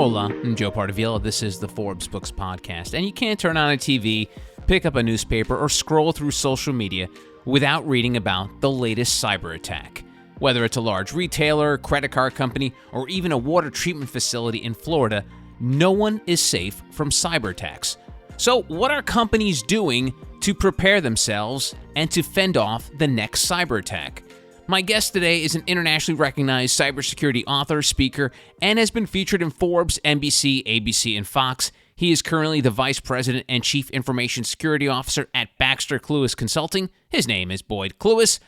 Hola, I'm Joe Pardavila. This is the Forbes Books Podcast, and you can't turn on a TV, pick up a newspaper, or scroll through social media without reading about the latest cyber attack. Whether it's a large retailer, credit card company, or even a water treatment facility in Florida, no one is safe from cyber attacks. So what are companies doing to prepare themselves and to fend off the next cyber attack? My guest today is an internationally recognized cybersecurity author, speaker, and has been featured in Forbes, NBC, ABC, and Fox. He is currently the Vice President and Chief Information Security Officer at Baxter Clewis Consulting. His name is Boyd Clewis.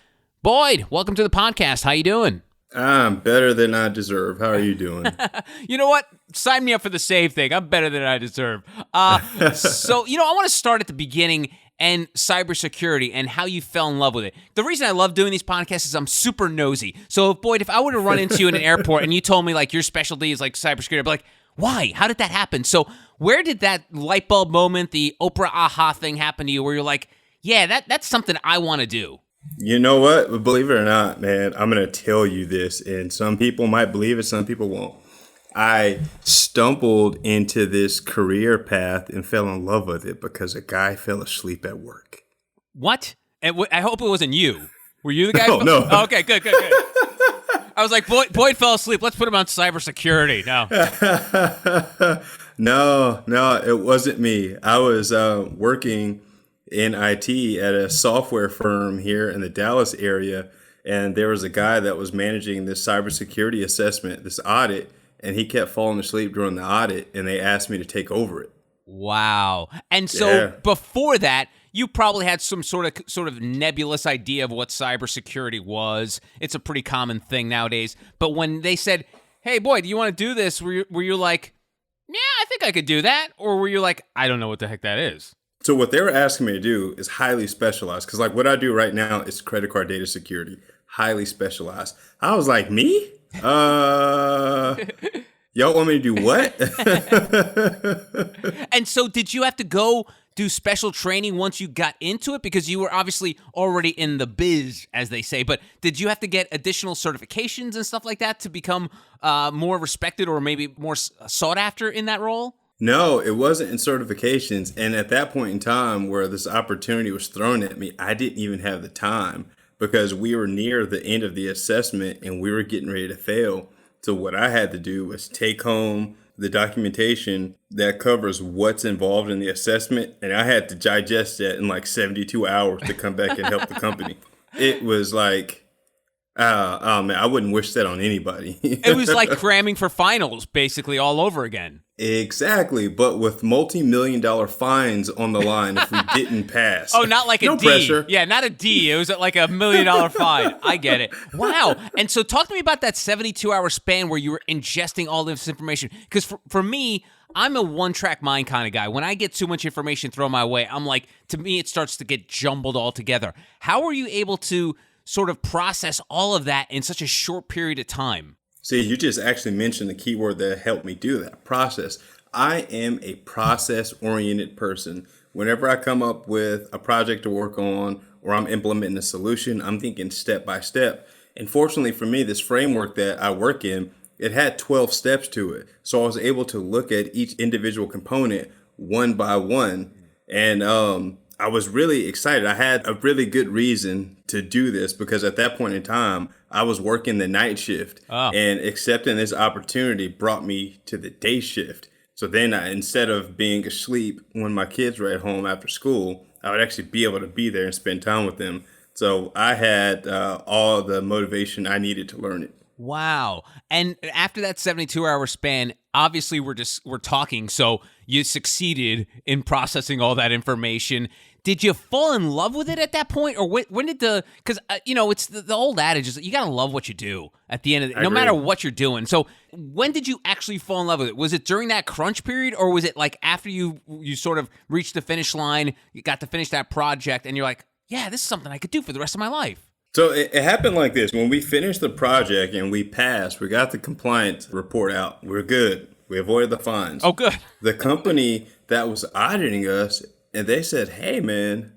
Boyd, welcome to the podcast. How you doing? I'm better than I deserve. How are you doing? You know what? Sign me up for the save thing. I'm better than I deserve. So, I want to start at the beginning and cybersecurity and how you fell in love with it. The reason I love doing these podcasts is I'm super nosy. So, Boyd, if I were to run into you in an airport and you told me like your specialty is like cybersecurity, I'd be like, why? How did that happen? So, where did that light bulb moment, the Oprah aha thing happen to you where you're like, yeah, that's something I want to do? You know what? Believe it or not, man, I'm going to tell you this, and some people might believe it, some people won't. I stumbled into this career path and fell in love with it because a guy fell asleep at work. What? I hope it wasn't you. Were you the guy? No. Oh, okay, good. I was like, Boyd fell asleep. Let's put him on cybersecurity. No, it wasn't me. I was working in IT at a software firm here in the Dallas area, and there was a guy that was managing this cybersecurity assessment, this audit, and he kept falling asleep during the audit, and they asked me to take over it. Wow. And so before that, you probably had some sort of nebulous idea of what cybersecurity was. It's a pretty common thing nowadays. But when they said, hey, Boyd, do you want to do this? Were you like, yeah, I think I could do that? Or were you like, I don't know what the heck that is? So what they were asking me to do is highly specialized, because like what I do right now is credit card data security, highly specialized. I was like, me? Y'all want me to do what? And so did you have to go do special training once you got into it? Because you were obviously already in the biz, as they say, but did you have to get additional certifications and stuff like that to become more respected or maybe more sought after in that role? No, it wasn't in certifications. And at that point in time where this opportunity was thrown at me, I didn't even have the time because we were near the end of the assessment and we were getting ready to fail. So what I had to do was take home the documentation that covers what's involved in the assessment. And I had to digest that in like 72 hours to come back and help the company. It was like, oh man, I wouldn't wish that on anybody. It was like cramming for finals basically all over again. Exactly, but with multi-million-dollar fines on the line if we didn't pass. Oh, not like a no D. Pressure. Yeah, not a D. It was like $1 million fine. I get it. Wow. And so talk to me about that 72-hour span where you were ingesting all this information. Because for me, I'm a one-track mind kind of guy. When I get too much information thrown my way, I'm like, to me, it starts to get jumbled all together. How were you able to sort of process all of that in such a short period of time? See, you just actually mentioned the key word that helped me do that, process. I am a process-oriented person. Whenever I come up with a project to work on or I'm implementing a solution, I'm thinking step by step. And fortunately for me, this framework that I work in, it had 12 steps to it. So I was able to look at each individual component one by one. And I was really excited. I had a really good reason to do this because at that point in time, I was working the night shift and accepting this opportunity brought me to the day shift. So then instead of being asleep when my kids were at home after school, I would actually be able to be there and spend time with them. So I had all the motivation I needed to learn it. Wow. And after that 72-hour span, obviously we're talking, so you succeeded in processing all that information. Did you fall in love with it at that point? Or when did because, it's the old adage is that you got to love what you do at the end of it, no matter what you're doing. So when did you actually fall in love with it? Was it during that crunch period or was it like after you sort of reached the finish line, you got to finish that project and you're like, yeah, this is something I could do for the rest of my life? So it happened like this. When we finished the project and we passed, we got the compliance report out. We're good. We avoided the fines. Oh, good. The company that was auditing us, and they said, hey, man,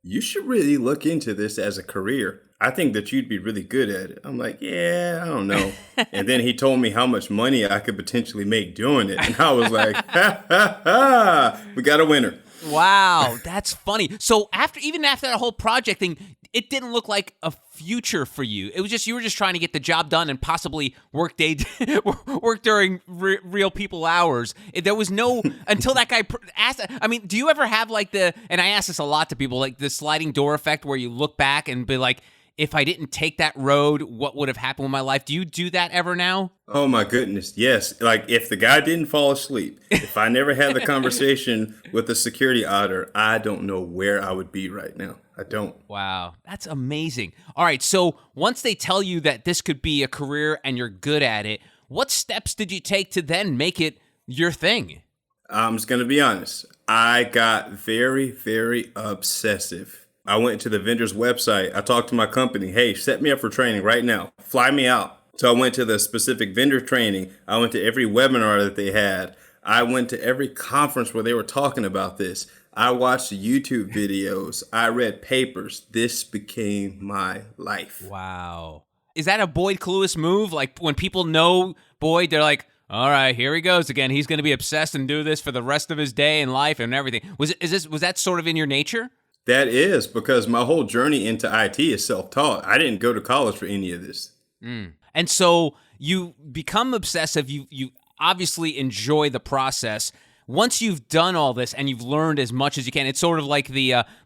you should really look into this as a career. I think that you'd be really good at it. I'm like, yeah, I don't know. And then he told me how much money I could potentially make doing it. And I was like, ha, ha, ha, we got a winner. Wow, that's funny. So even after that whole project thing, it didn't look like a future for you. It was just, you were just trying to get the job done and possibly work during real people hours. There was no, until that guy asked, I mean, do you ever have like and I ask this a lot to people, like the sliding door effect where you look back and be like, if I didn't take that road, what would have happened with my life? Do you do that ever now? Oh my goodness, yes. Like if the guy didn't fall asleep, if I never had the conversation with the security auditor, I don't know where I would be right now. I don't. Wow, that's amazing. All right, so once they tell you that this could be a career and you're good at it, what steps did you take to then make it your thing? I'm just going to be honest. I got very, very obsessive. I went to the vendor's website. I talked to my company. Hey, set me up for training right now. Fly me out. So I went to the specific vendor training. I went to every webinar that they had. I went to every conference where they were talking about this. I watched YouTube videos. I read papers. This became my life. Wow. Is that a Boyd Clewis move? Like when people know Boyd, they're like, all right, here he goes again. He's going to be obsessed and do this for the rest of his day and life and everything. Was that sort of in your nature? That is, because my whole journey into IT is self-taught. I didn't go to college for any of this. And so you become obsessive. You obviously enjoy the process. Once you've done all this and you've learned as much as you can, it's sort of like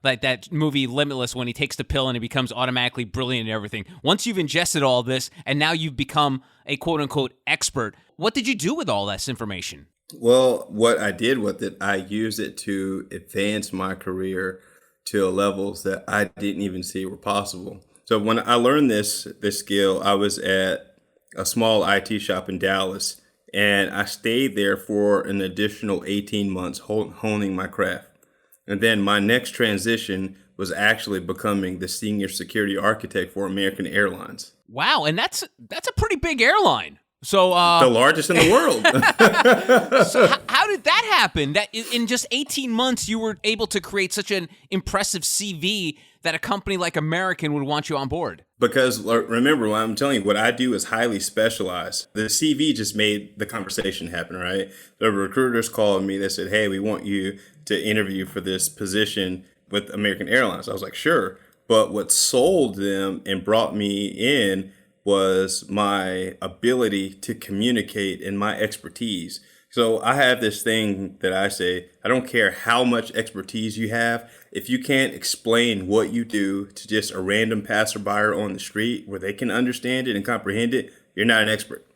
like that movie Limitless when he takes the pill and he becomes automatically brilliant and everything. Once you've ingested all this and now you've become a quote-unquote expert, what did you do with all this information? Well, what I did with it, I used it to advance my career to levels that I didn't even see were possible. So when I learned this skill, I was at a small IT shop in Dallas, and I stayed there for an additional 18 months honing my craft. And then my next transition was actually becoming the senior security architect for American Airlines. Wow, and that's a pretty big airline. So the largest in the world. So how did that happen? That in just 18 months you were able to create such an impressive CV that a company like American would want you on board? Because remember, I'm telling you, what I do is highly specialized. The CV just made the conversation happen, right? The recruiters called me. They said, hey, we want you to interview for this position with American Airlines. I was like, sure. But what sold them and brought me in was my ability to communicate and my expertise. So I have this thing that I say, I don't care how much expertise you have. If you can't explain what you do to just a random passerby on the street where they can understand it and comprehend it, you're not an expert.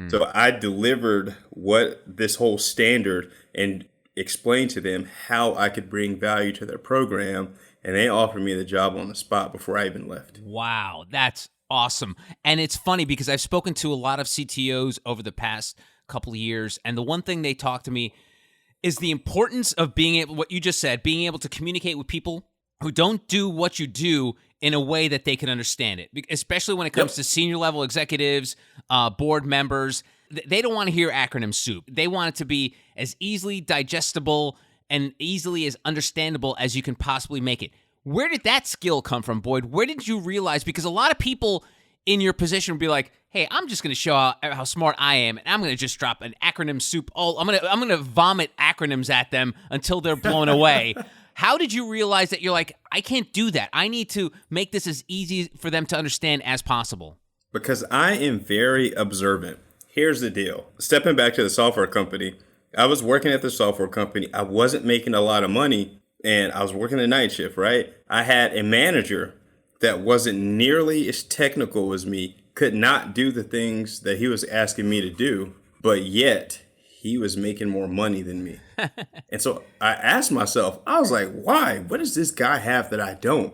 So I delivered what this whole standard and explained to them how I could bring value to their program. And they offered me the job on the spot before I even left. Wow, that's awesome. And it's funny because I've spoken to a lot of CTOs over the past couple of years, and the one thing they talk to me is the importance of being able, what you just said, being able to communicate with people who don't do what you do in a way that they can understand it, especially when it comes to senior level executives, board members. They don't want to hear acronym soup. They want it to be as easily digestible and easily as understandable as you can possibly make it. Where did that skill come from, Boyd? Where did you realize? Because a lot of people in your position would be like, hey, I'm just going to show how smart I am, and I'm going to just drop an acronym soup. I'm going to vomit acronyms at them until they're blown away. How did you realize that you're like, I can't do that? I need to make this as easy for them to understand as possible. Because I am very observant. Here's the deal. Stepping back to the software company, I was working at the software company. I wasn't making a lot of money, and I was working the night shift, right? I had a manager that wasn't nearly as technical as me, could not do the things that he was asking me to do, but yet he was making more money than me. And so I asked myself, I was like, why? What does this guy have that I don't?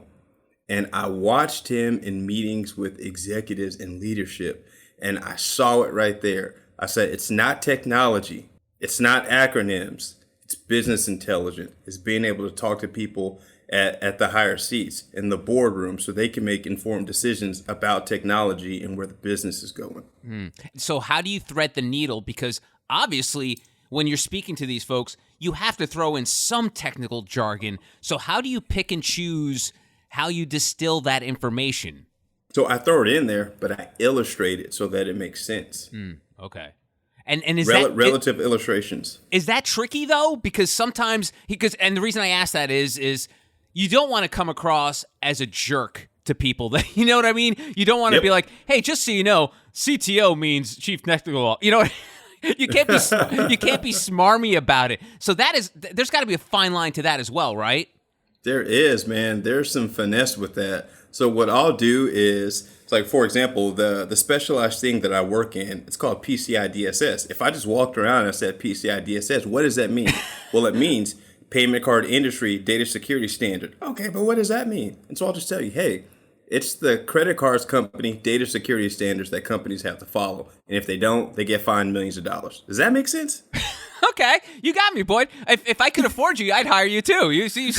And I watched him in meetings with executives and leadership, and I saw it right there. I said, it's not technology. It's not acronyms. It's business intelligence. It's being able to talk to people at the higher seats in the boardroom so they can make informed decisions about technology and where the business is going. So how do you thread the needle? Because obviously, when you're speaking to these folks, you have to throw in some technical jargon. So how do you pick and choose how you distill that information? So I throw it in there, but I illustrate it so that it makes sense. Okay. And is Relative illustrations. Is that tricky though? Because sometimes and the reason I ask that is you don't want to come across as a jerk to people that, you know what I mean? You don't want to be like, hey, just so you know, CTO means chief technical. You know, you can't be smarmy about it. So there's got to be a fine line to that as well, right? There is, man. There's some finesse with that. So what I'll do is, it's like, for example, the specialized thing that I work in, it's called PCI DSS. If I just walked around and said PCI DSS, what does that mean? Well, it means Payment Card Industry Data Security Standard. Okay, but what does that mean? And so I'll just tell you, hey, it's the credit cards company data security standards that companies have to follow. And if they don't, they get fined millions of dollars. Does that make sense? Okay, you got me, Boyd. If I could afford you, I'd hire you too. You seem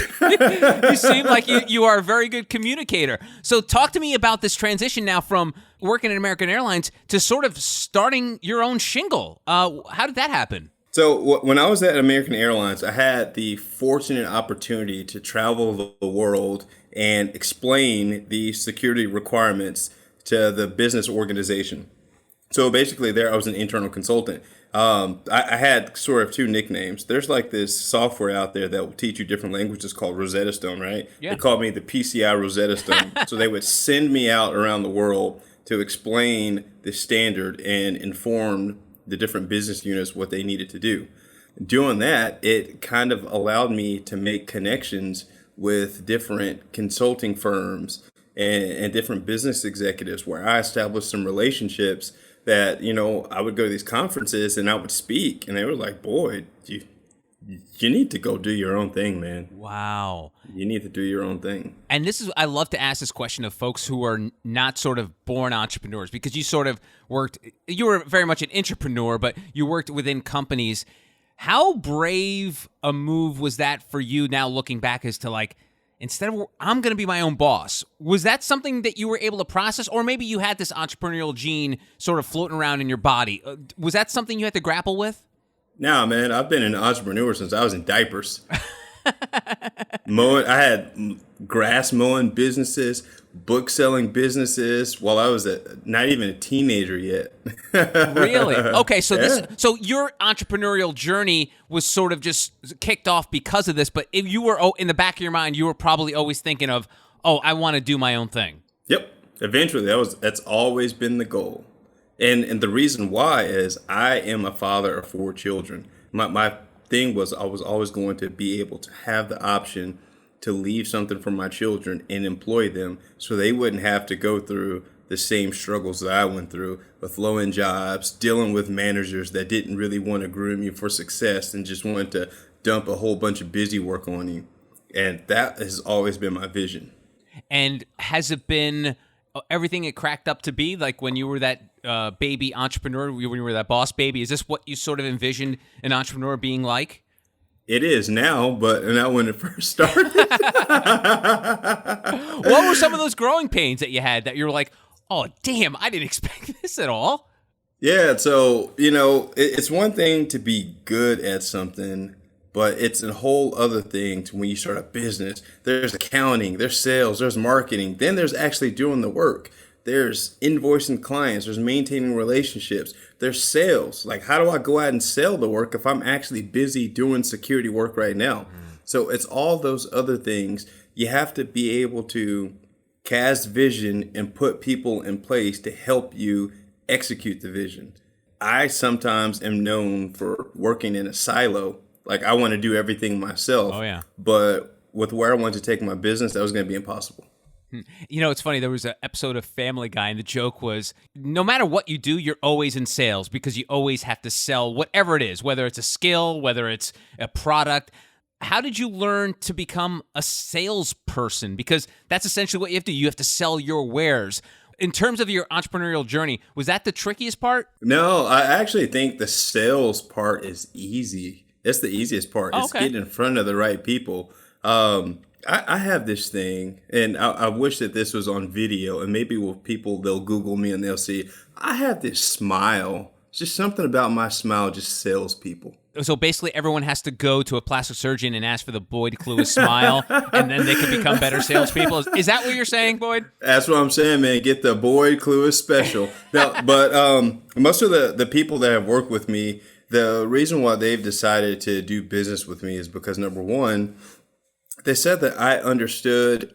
like you are a very good communicator. So talk to me about this transition now from working at American Airlines to sort of starting your own shingle. How did that happen? So when I was at American Airlines, I had the fortunate opportunity to travel the world and explain the security requirements to the business organization. So basically there I was an internal consultant. I had sort of two nicknames. There's like this software out there that will teach you different languages called Rosetta Stone, right? Yeah. They called me the PCI Rosetta Stone. So they would send me out around the world to explain the standard and inform the different business units what they needed to do. Doing that, it kind of allowed me to make connections with different consulting firms and different business executives where I established some relationships that, you know, I would go to these conferences and I would speak and they were like, boy, you need to go do your own thing, man. Wow. You need to do your own thing. And I love to ask this question of folks who are not sort of born entrepreneurs, because you were very much an entrepreneur, but you worked within companies. How brave a move was that for you now looking back as to like, instead of I'm going to be my own boss, was that something that you were able to process? Or maybe you had this entrepreneurial gene sort of floating around in your body. Was that something you had to grapple with? Nah, man, I've been an entrepreneur since I was in diapers. I had grass mowing businesses, book selling businesses while I was not even a teenager yet. Really? Okay, so your entrepreneurial journey was sort of just kicked off because of this, but if you were in the back of your mind, you were probably always thinking of, oh, I want to do my own thing. Yep. Eventually, that's always been the goal. And the reason why is I am a father of 4 children. My thing was I was always going to be able to have the option to leave something for my children and employ them so they wouldn't have to go through the same struggles that I went through with low-end jobs, dealing with managers that didn't really want to groom you for success and just wanted to dump a whole bunch of busy work on you. And that has always been my vision. And has it been everything it cracked up to be? Like when you were that baby entrepreneur, when you were that boss baby, is this what you sort of envisioned an entrepreneur being like? It is now, but not when it first started. What were some of those growing pains that you had that you're like, oh, damn, I didn't expect this at all? Yeah, so, you know, it's one thing to be good at something, but it's a whole other thing to when you start a business. There's accounting, there's sales, there's marketing, then there's actually doing the work. There's invoicing clients, there's maintaining relationships, there's sales. Like, how do I go out and sell the work if I'm actually busy doing security work right now? So it's all those other things. You have to be able to cast vision and put people in place to help you execute the vision. I sometimes am known for working in a silo. Like, I want to do everything myself. Oh, yeah. But with where I wanted to take my business, that was going to be impossible. You know, it's funny. There was an episode of Family Guy, and the joke was, no matter what you do, you're always in sales because you always have to sell whatever it is, whether it's a skill, whether it's a product. How did you learn to become a salesperson? Because that's essentially what you have to do. You have to sell your wares. In terms of your entrepreneurial journey, was that the trickiest part? No, I actually think the sales part is easy. That's the easiest part. It's getting in front of the right people. I have this thing, and I wish that this was on video, and maybe with people, they'll Google me and they'll see, I have this smile. Just something about my smile just sells people. So basically, everyone has to go to a plastic surgeon and ask for the Boyd Clewis smile, and then they can become better salespeople. Is that what you're saying, Boyd? That's what I'm saying, man. Get the Boyd Clewis special. Now, but most of the people that have worked with me, the reason why they've decided to do business with me is because, number one, they said that I understood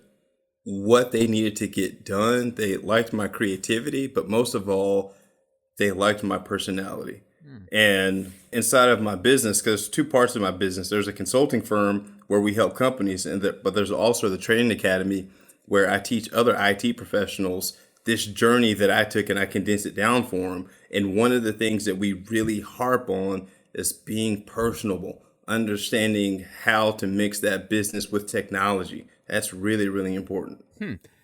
what they needed to get done. They liked my creativity, but most of all, they liked my personality. And inside of my business, because there's two parts of my business, there's a consulting firm where we help companies, but there's also the training academy where I teach other IT professionals this journey that I took and I condensed it down for them. And one of the things that we really harp on is being personable, understanding how to mix that business with technology. That's really, really important.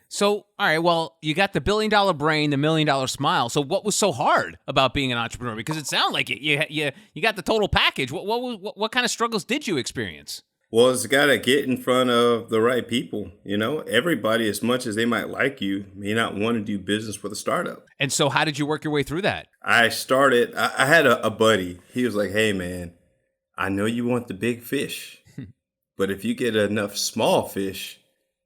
So, all right, well, you got the $1 billion brain, the $1 million smile. So what was so hard about being an entrepreneur? Because it sounded like it. You got the total package. What kind of struggles did you experience? Well, it's got to get in front of the right people. You know, everybody, as much as they might like you, may not want to do business with a startup. And so how did you work your way through that? I had a buddy. He was like, hey, man, I know you want the big fish, but if you get enough small fish,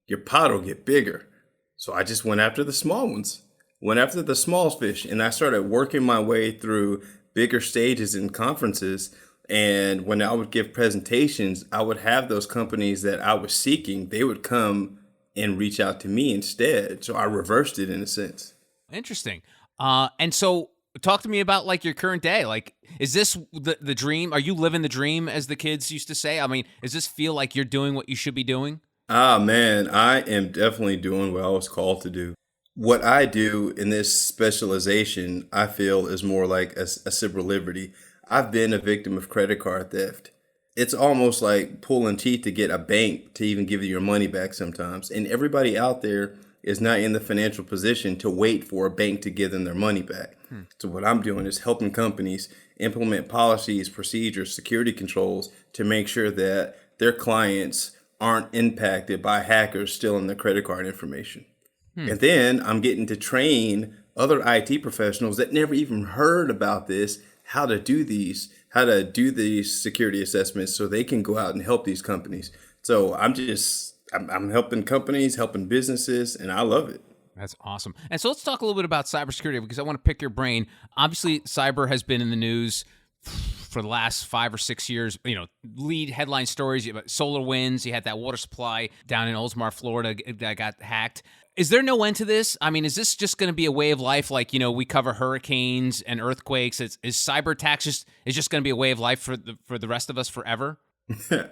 your pot will get bigger. So I just went after the small ones, went after the small fish, and I started working my way through bigger stages in conferences. And when I would give presentations, I would have those companies that I was seeking, they would come and reach out to me instead. So I reversed it in a sense. Interesting. And so talk to me about like your current day. Like, is this the dream? Are you living the dream, as the kids used to say? I mean, does this feel like you're doing what you should be doing? Ah, man, I am definitely doing what I was called to do. What I do in this specialization, I feel, is more like a civil liberty. I've been a victim of credit card theft. It's almost like pulling teeth to get a bank to even give you your money back sometimes. And everybody out there is not in the financial position to wait for a bank to give them their money back. So what I'm doing is helping companies implement policies, procedures, security controls to make sure that their clients aren't impacted by hackers stealing their credit card information. And then I'm getting to train other IT professionals that never even heard about this, how to do these security assessments so they can go out and help these companies. So I'm helping companies, helping businesses, and I love it. That's awesome. And so let's talk a little bit about cybersecurity, because I want to pick your brain. Obviously, cyber has been in the news for the last 5 or 6 years. You know, lead headline stories about SolarWinds. You had that water supply down in Oldsmar, Florida, that got hacked. Is there no end to this? I mean, is this just going to be a way of life? Like, you know, we cover hurricanes and earthquakes. Is cyber attacks just going to be a way of life for the rest of us forever?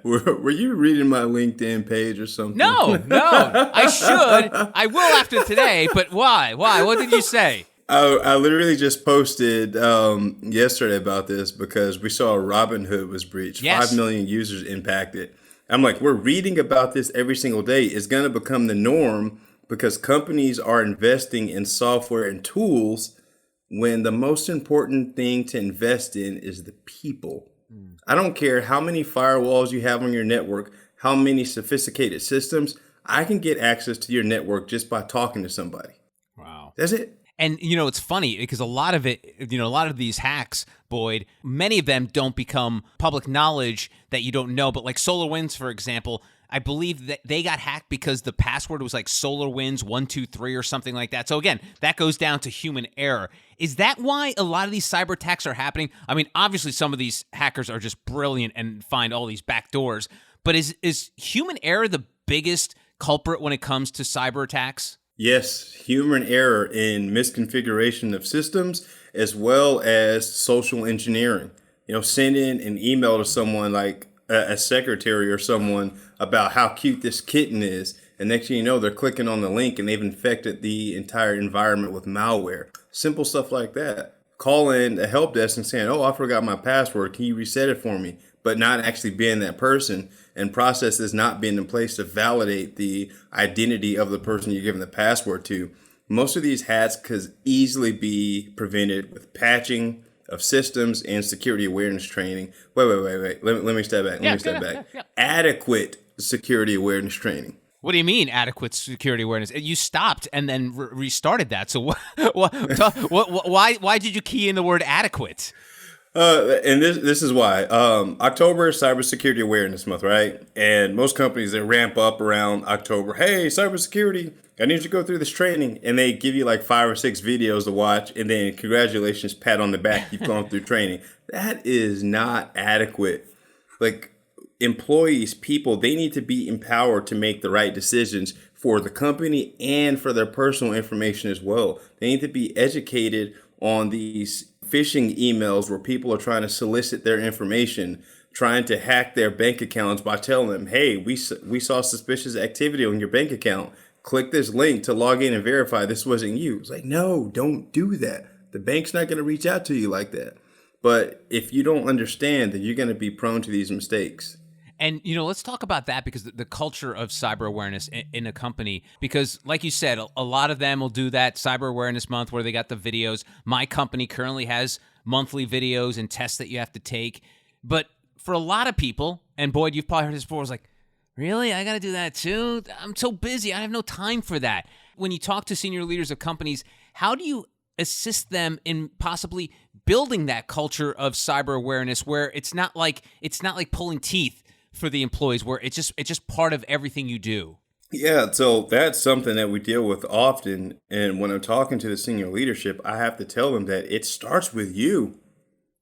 Were you reading my LinkedIn page or something? No. I should. I will after today. But why? What did you say? I literally just posted yesterday about this because we saw Robinhood was breached. Yes. 5 million users impacted. I'm like, we're reading about this every single day. It's going to become the norm because companies are investing in software and tools when the most important thing to invest in is the people. I don't care how many firewalls you have on your network, how many sophisticated systems. I can get access to your network just by talking to somebody. Wow. That's it. And, you know, it's funny because a lot of these hacks, Boyd, many of them don't become public knowledge that you don't know. But like SolarWinds, for example, I believe that they got hacked because the password was like SolarWinds 123 or something like that. So again, that goes down to human error. Is that why a lot of these cyber attacks are happening? I mean, obviously some of these hackers are just brilliant and find all these back doors. But is human error the biggest culprit when it comes to cyber attacks? Yes, human error in misconfiguration of systems as well as social engineering. You know, sending an email to someone like a secretary or someone about how cute this kitten is. And next thing you know, they're clicking on the link and they've infected the entire environment with malware. Simple stuff like that. Calling a help desk and saying, oh, I forgot my password. Can you reset it for me? But not actually being that person, and processes not being in place to validate the identity of the person you're giving the password to. Most of these hacks could easily be prevented with patching of systems and security awareness training. Wait. Let me step back. Yeah. Adequate security awareness training. What do you mean adequate security awareness? You stopped and then restarted that. So why did you key in the word adequate? And this is why. October is Cybersecurity Awareness Month, right? And most companies, they ramp up around October. Hey, cybersecurity, I need you to go through this training. And they give you like 5 or 6 videos to watch. And then congratulations, pat on the back, you've gone through training. That is not adequate. Like, employees, people, they need to be empowered to make the right decisions for the company and for their personal information as well. They need to be educated on these phishing emails where people are trying to solicit their information, trying to hack their bank accounts by telling them, hey, we saw suspicious activity on your bank account. Click this link to log in and verify this wasn't you. It's like, no, don't do that. The bank's not going to reach out to you like that. But if you don't understand, then you're going to be prone to these mistakes. And, let's talk about that, because the culture of cyber awareness in a company, because like you said, a lot of them will do that Cyber Awareness Month where they got the videos. My company currently has monthly videos and tests that you have to take. But for a lot of people, and Boyd, you've probably heard this before, it's like, really? I got to do that too? I'm so busy. I have no time for that. When you talk to senior leaders of companies, how do you assist them in possibly building that culture of cyber awareness where it's not like pulling teeth for the employees, where it's just part of everything you do? Yeah, so that's something that we deal with often. And when I'm talking to the senior leadership, I have to tell them that it starts with you.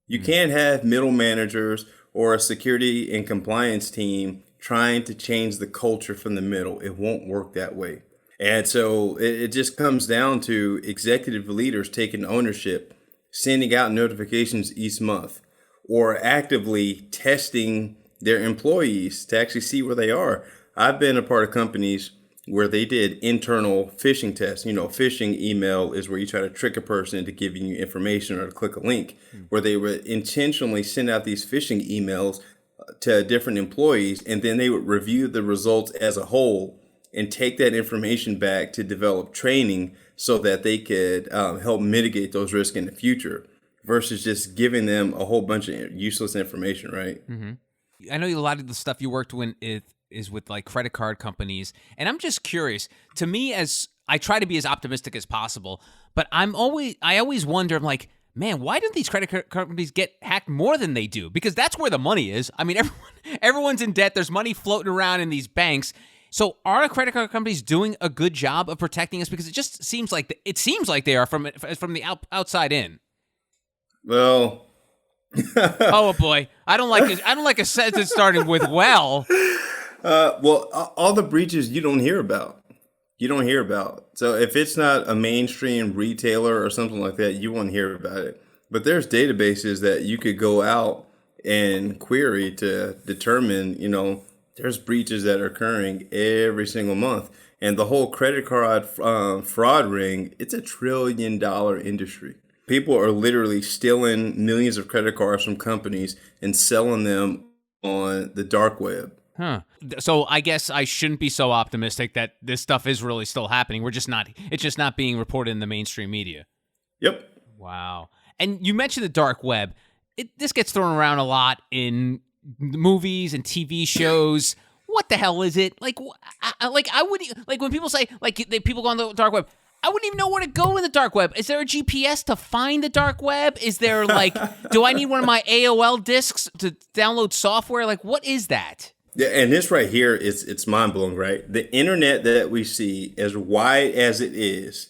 You can't have middle managers or a security and compliance team trying to change the culture from the middle. It won't work that way. And so it just comes down to executive leaders taking ownership, sending out notifications each month, or actively testing their employees to actually see where they are. I've been a part of companies where they did internal phishing tests. Phishing email is where you try to trick a person into giving you information or to click a link, where they would intentionally send out these phishing emails to different employees, and then they would review the results as a whole and take that information back to develop training so that they could help mitigate those risks in the future, versus just giving them a whole bunch of useless information, right? Mm-hmm. I know a lot of the stuff you worked with is with like credit card companies, and I'm just curious. To me, as I try to be as optimistic as possible, but I always wonder, I'm like, man, why don't these credit card companies get hacked more than they do? Because that's where the money is. I mean, everyone's in debt. There's money floating around in these banks. So are credit card companies doing a good job of protecting us? Because it just seems like they are from the outside in. Well. Oh boy, I don't like a sentence starting with well. Well, all the breaches you don't hear about. So if it's not a mainstream retailer or something like that, you won't hear about it. But there's databases that you could go out and query to determine, there's breaches that are occurring every single month. And the whole credit card fraud ring, it's $1 trillion industry. People are literally stealing millions of credit cards from companies and selling them on the dark web. Huh. So I guess I shouldn't be so optimistic that this stuff is really still happening. It's just not being reported in the mainstream media. Yep. Wow. And you mentioned the dark web. This gets thrown around a lot in movies and TV shows. What the hell is it? Like I wouldn't, like when people say people go on the dark web, I wouldn't even know where to go in the dark web. Is there a GPS to find the dark web? Is there do I need one of my AOL discs to download software? Like, what is that? Yeah, and this right here it's mind blowing, right? The internet that we see, as wide as it is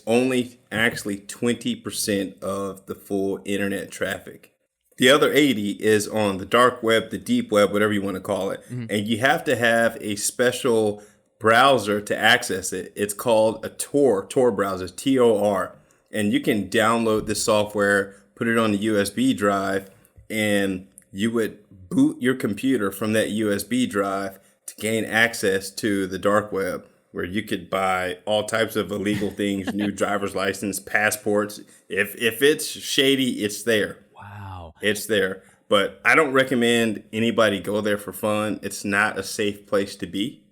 only actually 20% of the full internet traffic. The other 80 is on the dark web, the deep web, whatever you want to call it. Mm-hmm. And you have to have a special browser to access it. It's called a Tor browser, Tor. And you can download this software, put it on the USB drive, and you would boot your computer from that USB drive to gain access to the dark web, where you could buy all types of illegal things, new driver's license, passports. If it's shady, it's there. Wow. It's there. But I don't recommend anybody go there for fun. It's not a safe place to be.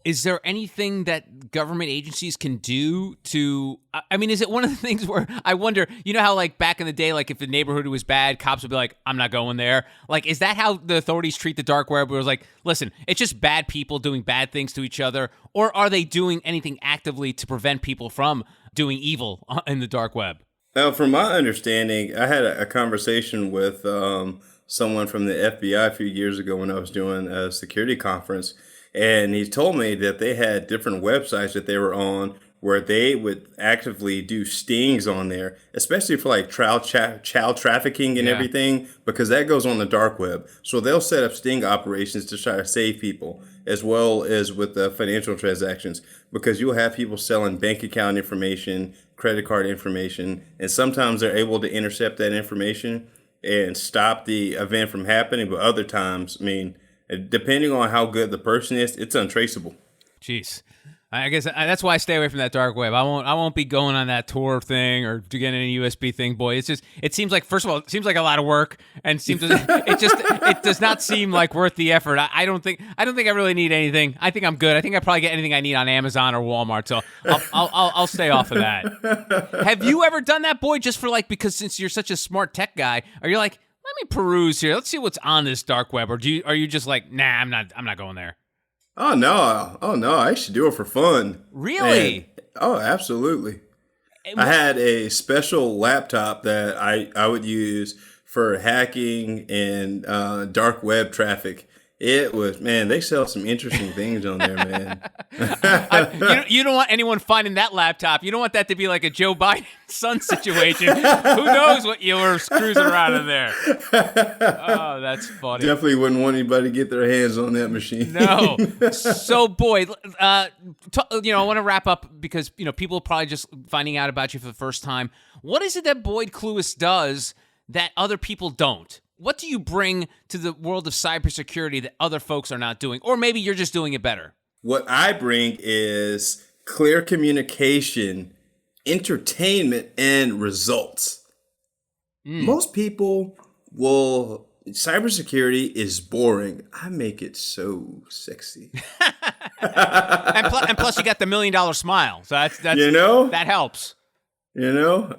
Is there anything that government agencies can do to, I mean, is it one of the things where I wonder, how like back in the day, like if the neighborhood was bad, cops would be like, I'm not going there. Like, is that how the authorities treat the dark web? Where it was like, listen, it's just bad people doing bad things to each other. Or are they doing anything actively to prevent people from doing evil in the dark web? Now, from my understanding, I had a conversation with someone from the FBI a few years ago when I was doing a security conference, and he told me that they had different websites that they were on where they would actively do stings on there, especially for like child trafficking and Yeah. everything, because that goes on the dark web. So they'll set up sting operations to try to save people, as well as with the financial transactions, because you'll have people selling bank account information, credit card information, and sometimes they're able to intercept that information and stop the event from happening. But other times, I mean, depending on how good the person is, it's untraceable. Jeez. I guess that's why I stay away from that dark web. I won't be going on that Tor thing or to get any USB thing. Boy, it seems like, first of all, it seems like a lot of work, and it does not seem like worth the effort. I don't think I really need anything. I think I'm good. I think I probably get anything I need on Amazon or Walmart. So I'll stay off of that. Have you ever done that, Boyd? Just for because since you're such a smart tech guy, are you like, let me peruse here. Let's see what's on this dark web, or are you just like, nah, I'm not going there. Oh no! I used to do it for fun. Really? Absolutely. I had a special laptop that I would use for hacking and dark web traffic. It was, man, they sell some interesting things on there, man. You don't want anyone finding that laptop. You don't want that to be like a Joe Biden son situation. Who knows what you were cruising around in there? Oh, that's funny. Definitely wouldn't want anybody to get their hands on that machine. No. So, Boyd, I want to wrap up because, people are probably just finding out about you for the first time. What is it that Boyd Clewis does that other people don't? What do you bring to the world of cybersecurity that other folks are not doing? Or maybe you're just doing it better. What I bring is clear communication, entertainment, and results. Most people cybersecurity is boring. I make it so sexy. and plus you got the $1 million smile. So that's that helps. All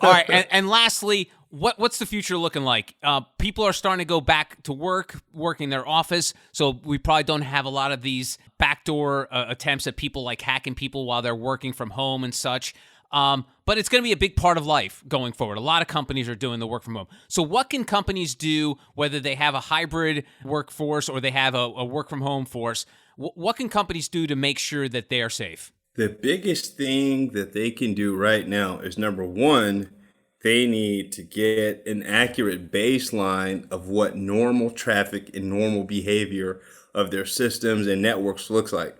right, and lastly, what's the future looking like? People are starting to go back to working their office, so we probably don't have a lot of these backdoor attempts at people like hacking people while they're working from home and such. But it's going to be a big part of life going forward. A lot of companies are doing the work from home. So what can companies do, whether they have a hybrid workforce or they have a work from home force? What can companies do to make sure that they are safe? The biggest thing that they can do right now is, number one, they need to get an accurate baseline of what normal traffic and normal behavior of their systems and networks looks like.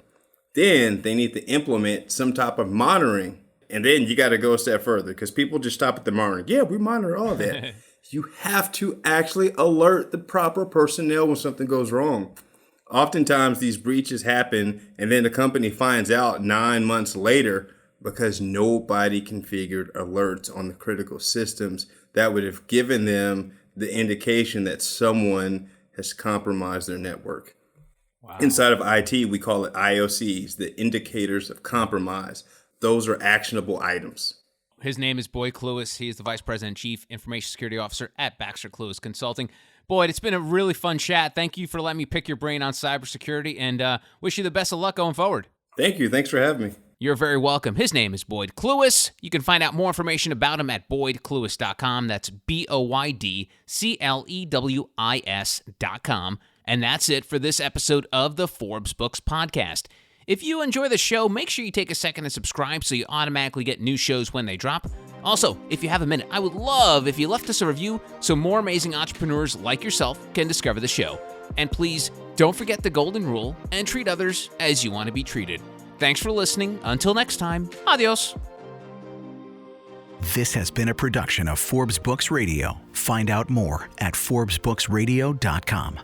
Then they need to implement some type of monitoring. And then you got to go a step further, because people just stop at the monitoring. Yeah, we monitor all that. You have to actually alert the proper personnel when something goes wrong. Oftentimes these breaches happen and then the company finds out 9 months later because nobody configured alerts on the critical systems that would have given them the indication that someone has compromised their network. Wow. Inside of IT, we call it IOCs, the indicators of compromise. Those are actionable items. His name is Boyd Clewis. He is the Vice President and Chief Information Security Officer at Baxter Clewis Consulting. Boyd, it's been a really fun chat. Thank you for letting me pick your brain on cybersecurity, and wish you the best of luck going forward. Thank you. Thanks for having me. You're very welcome. His name is Boyd Clewis. You can find out more information about him at boydclewis.com. That's BOYDCLEWIS.com. And that's it for this episode of the Forbes Books Podcast. If you enjoy the show, make sure you take a second and subscribe so you automatically get new shows when they drop. Also, if you have a minute, I would love if you left us a review so more amazing entrepreneurs like yourself can discover the show. And please, don't forget the golden rule and treat others as you want to be treated. Thanks for listening. Until next time, adios. This has been a production of Forbes Books Radio. Find out more at ForbesBooksRadio.com.